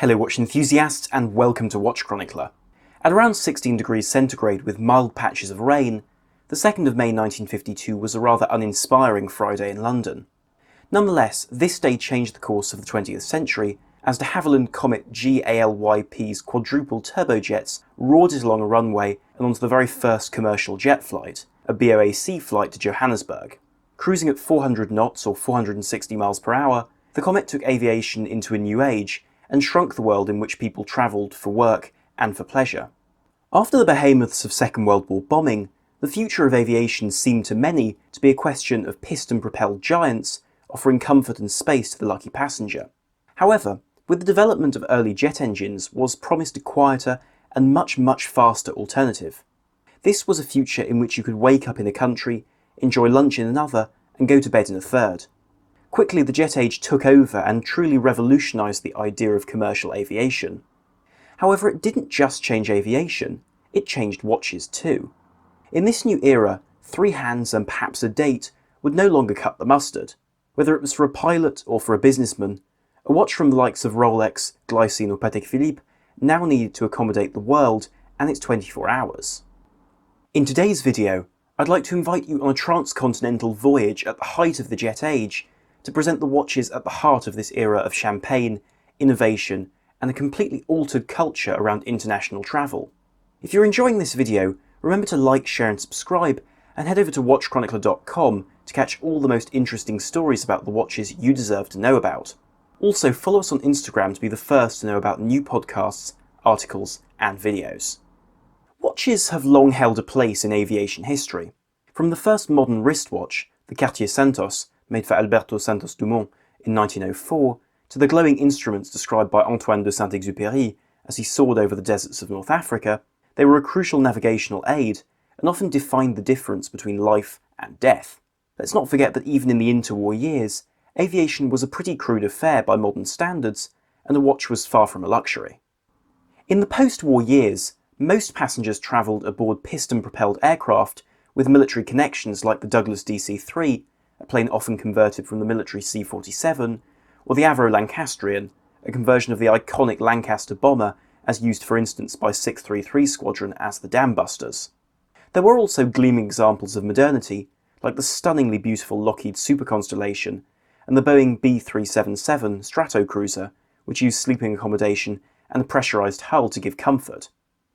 Hello watch enthusiasts and welcome to Watch Chronicler. At around 16 degrees centigrade with mild patches of rain, the 2nd of May 1952 was a rather uninspiring Friday in London. Nonetheless, this day changed the course of the 20th century as de Havilland Comet GALYP's quadruple turbojets roared it along a runway and onto the very first commercial jet flight, a BOAC flight to Johannesburg. Cruising at 400 knots or 460 miles per hour, the Comet took aviation into a new age and shrunk the world in which people travelled for work and for pleasure. After the behemoths of Second World War bombing, the future of aviation seemed to many to be a question of piston-propelled giants offering comfort and space to the lucky passenger. However, with the development of early jet engines was promised a quieter and much faster alternative. This was a future in which you could wake up in a country, enjoy lunch in another, and go to bed in a third. Quickly the jet age took over and truly revolutionised the idea of commercial aviation. However, it didn't just change aviation, it changed watches too. In this new era, 3 hands and perhaps a date would no longer cut the mustard. Whether it was for a pilot or for a businessman, a watch from the likes of Rolex, Glycine or Patek Philippe now needed to accommodate the world and its 24 hours. In today's video, I'd like to invite you on a transcontinental voyage at the height of the jet age to present the watches at the heart of this era of champagne, innovation, and a completely altered culture around international travel. If you're enjoying this video, remember to like, share and subscribe, and head over to watchchronicler.com to catch all the most interesting stories about the watches you deserve to know about. Also, follow us on Instagram to be the first to know about new podcasts, articles, and videos. Watches have long held a place in aviation history. From the first modern wristwatch, the Cartier Santos, made for Alberto Santos Dumont in 1904, to the glowing instruments described by Antoine de Saint-Exupéry as he soared over the deserts of North Africa, they were a crucial navigational aid and often defined the difference between life and death. Let's not forget that even in the interwar years, aviation was a pretty crude affair by modern standards, and a watch was far from a luxury. In the post-war years, most passengers travelled aboard piston-propelled aircraft with military connections like the Douglas DC-3, a plane often converted from the military C-47, or the Avro Lancastrian, a conversion of the iconic Lancaster bomber as used for instance by 633 Squadron as the Dam Busters. There were also gleaming examples of modernity, like the stunningly beautiful Lockheed Super Constellation and the Boeing B-377 Stratocruiser, which used sleeping accommodation and a pressurised hull to give comfort.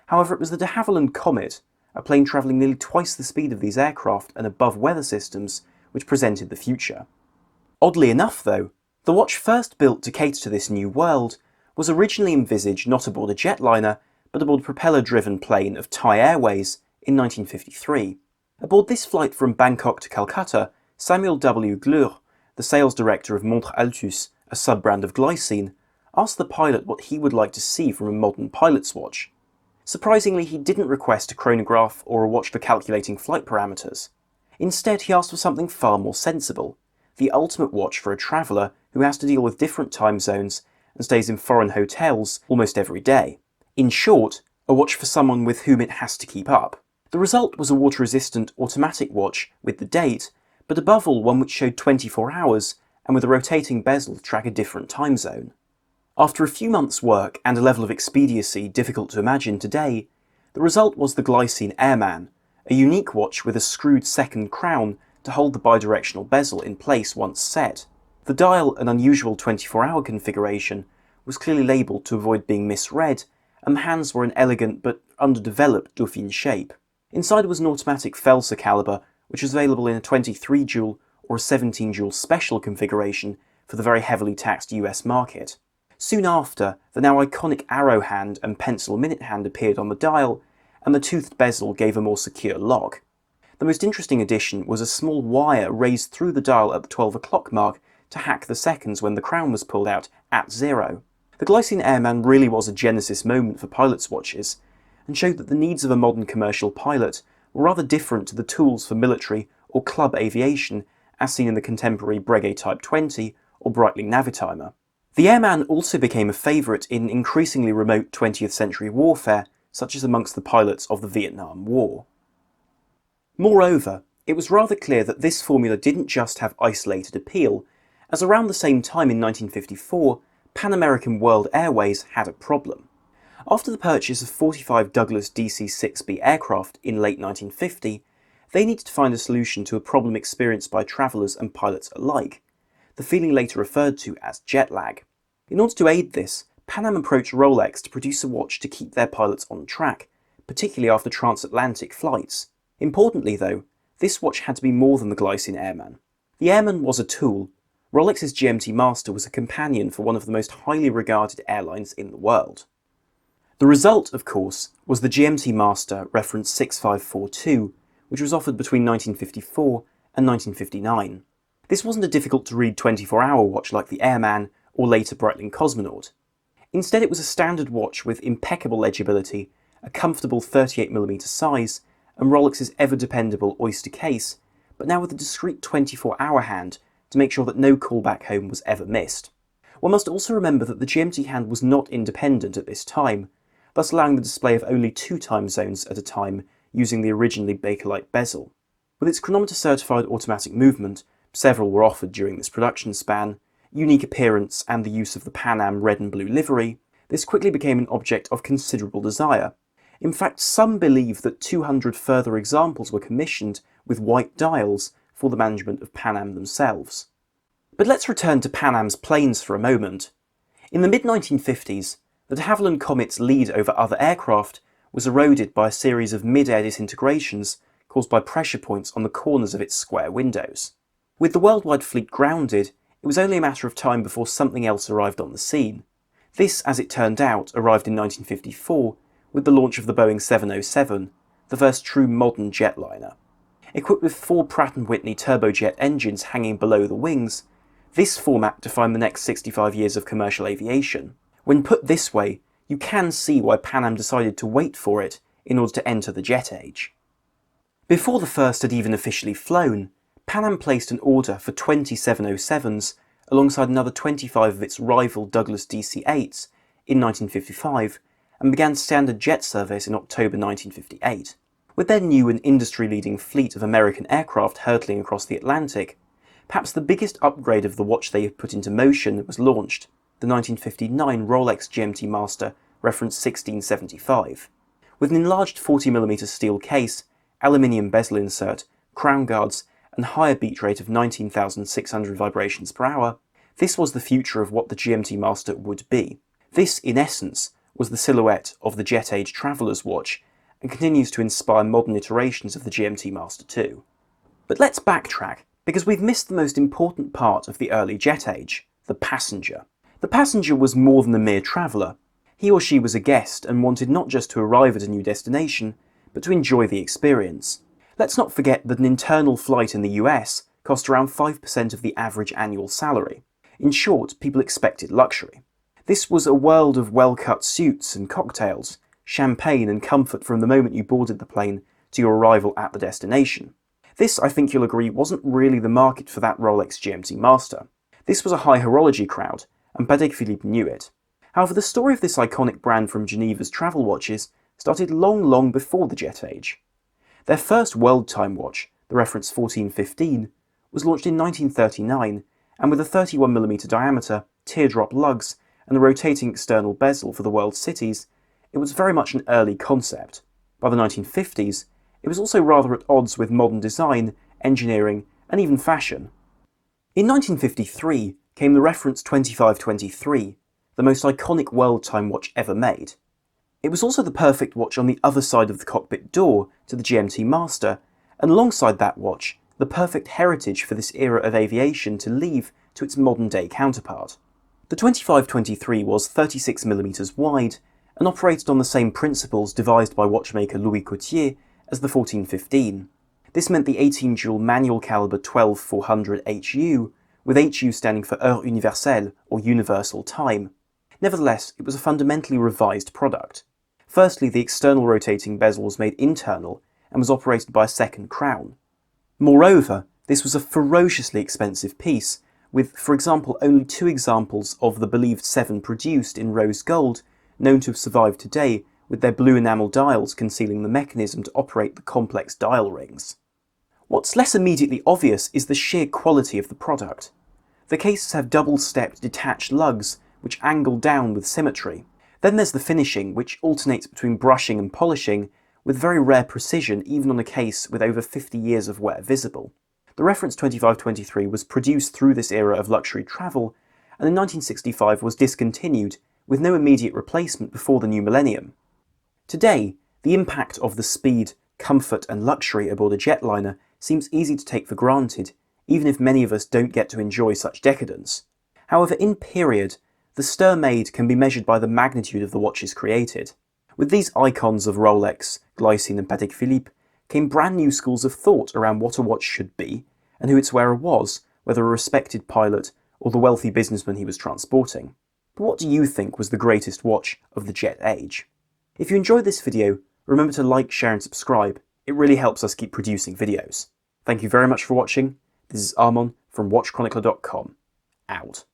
However, it was the de Havilland Comet, a plane travelling nearly twice the speed of these aircraft and above weather systems, which presented the future. Oddly enough though, the watch first built to cater to this new world was originally envisaged not aboard a jetliner, but aboard a propeller-driven plane of Thai Airways in 1953. Aboard this flight from Bangkok to Calcutta, Samuel W. Glure, the sales director of Montre Altus, a sub-brand of Glycine, asked the pilot what he would like to see from a modern pilot's watch. Surprisingly, he didn't request a chronograph or a watch for calculating flight parameters. Instead, he asked for something far more sensible, the ultimate watch for a traveller who has to deal with different time zones and stays in foreign hotels almost every day. In short, a watch for someone with whom it has to keep up. The result was a water-resistant automatic watch with the date, but above all one which showed 24 hours and with a rotating bezel to track a different time zone. After a few months' work and a level of expediency difficult to imagine today, the result was the Glycine Airman, a unique watch with a screwed second crown to hold the bidirectional bezel in place once set. The dial, an unusual 24-hour configuration, was clearly labelled to avoid being misread, and the hands were an elegant but underdeveloped Dauphine shape. Inside was an automatic Felser caliber, which was available in a 23 jewel or a 17 jewel special configuration for the very heavily taxed US market. Soon after, the now iconic arrow hand and pencil minute hand appeared on the dial, and the toothed bezel gave a more secure lock. The most interesting addition was a small wire raised through the dial at the 12 o'clock mark to hack the seconds when the crown was pulled out at 0. The Glycine Airman really was a genesis moment for pilots' watches, and showed that the needs of a modern commercial pilot were rather different to the tools for military or club aviation as seen in the contemporary Breguet Type 20 or Breitling Navitimer. The Airman also became a favourite in increasingly remote 20th century warfare, such as amongst the pilots of the Vietnam War. Moreover, it was rather clear that this formula didn't just have isolated appeal, as around the same time in 1954, Pan American World Airways had a problem. After the purchase of 45 Douglas DC-6B aircraft in late 1950, they needed to find a solution to a problem experienced by travellers and pilots alike, the feeling later referred to as jet lag. In order to aid this, Pan Am approached Rolex to produce a watch to keep their pilots on track, particularly after transatlantic flights. Importantly though, this watch had to be more than the Glycine Airman. The Airman was a tool. Rolex's GMT-Master was a companion for one of the most highly regarded airlines in the world. The result, of course, was the GMT-Master reference 6542, which was offered between 1954 and 1959. This wasn't a difficult-to-read 24-hour watch like the Airman or later Breitling Cosmonaut. Instead, it was a standard watch with impeccable legibility, a comfortable 38mm size, and Rolex's ever-dependable Oyster case, but now with a discreet 24-hour hand to make sure that no call back home was ever missed. One must also remember that the GMT hand was not independent at this time, thus allowing the display of only 2 time zones at a time using the originally Bakelite bezel. With its chronometer-certified automatic movement, several were offered during this production span, unique appearance and the use of the Pan Am red and blue livery, this quickly became an object of considerable desire. In fact, some believe that 200 further examples were commissioned with white dials for the management of Pan Am themselves. But let's return to Pan Am's planes for a moment. In the mid-1950s, the de Havilland Comet's lead over other aircraft was eroded by a series of mid-air disintegrations caused by pressure points on the corners of its square windows. With the worldwide fleet grounded, it was only a matter of time before something else arrived on the scene. This, as it turned out, arrived in 1954 with the launch of the Boeing 707, the first true modern jetliner. Equipped with 4 Pratt & Whitney turbojet engines hanging below the wings, this format defined the next 65 years of commercial aviation. When put this way, you can see why Pan Am decided to wait for it in order to enter the jet age. Before the first had even officially flown, Pan Am placed an order for 20 707s alongside another 25 of its rival Douglas DC-8s in 1955 and began standard jet service in October 1958. With their new and industry-leading fleet of American aircraft hurtling across the Atlantic, perhaps the biggest upgrade of the watch they had put into motion was launched, the 1959 Rolex GMT-Master reference 1675. With an enlarged 40mm steel case, aluminium bezel insert, crown guards, and higher beat rate of 19,600 vibrations per hour, this was the future of what the GMT-Master would be. This, in essence, was the silhouette of the jet-age traveller's watch, and continues to inspire modern iterations of the GMT-Master too. But let's backtrack, because we've missed the most important part of the early jet age, the passenger. The passenger was more than a mere traveller. He or she was a guest and wanted not just to arrive at a new destination, but to enjoy the experience. Let's not forget that an internal flight in the US cost around 5% of the average annual salary. In short, people expected luxury. This was a world of well-cut suits and cocktails, champagne and comfort from the moment you boarded the plane to your arrival at the destination. This, I think you'll agree, wasn't really the market for that Rolex GMT-Master. This was a high horology crowd, and Patek Philippe knew it. However, the story of this iconic brand from Geneva's travel watches started long before the jet age. Their first world time watch, the reference 1415, was launched in 1939, and with a 31mm diameter, teardrop lugs, and a rotating external bezel for the world's cities, it was very much an early concept. By the 1950s, it was also rather at odds with modern design, engineering, and even fashion. In 1953 came the reference 2523, the most iconic world time watch ever made. It was also the perfect watch on the other side of the cockpit door to the GMT-Master, and alongside that watch, the perfect heritage for this era of aviation to leave to its modern-day counterpart. The 2523 was 36mm wide, and operated on the same principles devised by watchmaker Louis Coutier as the 1415. This meant the 18-jewel manual caliber 12400 HU, with HU standing for Heure Universelle, or Universal Time. Nevertheless, it was a fundamentally revised product. Firstly, the external rotating bezel was made internal and was operated by a second crown. Moreover, this was a ferociously expensive piece, with, for example, only 2 examples of the believed 7 produced in rose gold, known to have survived today, with their blue enamel dials concealing the mechanism to operate the complex dial rings. What's less immediately obvious is the sheer quality of the product. The cases have double-stepped detached lugs which angle down with symmetry. Then there's the finishing, which alternates between brushing and polishing, with very rare precision even on a case with over 50 years of wear visible. The reference 2523 was produced through this era of luxury travel, and in 1965 was discontinued, with no immediate replacement before the new millennium. Today, the impact of the speed, comfort and luxury aboard a jetliner seems easy to take for granted, even if many of us don't get to enjoy such decadence. However, in period, the stir made can be measured by the magnitude of the watches created. With these icons of Rolex, Glycine and Patek Philippe came brand new schools of thought around what a watch should be, and who its wearer was, whether a respected pilot or the wealthy businessman he was transporting. But what do you think was the greatest watch of the jet age? If you enjoyed this video, remember to like, share and subscribe. It really helps us keep producing videos. Thank you very much for watching. This is Armon from WatchChronicler.com. Out.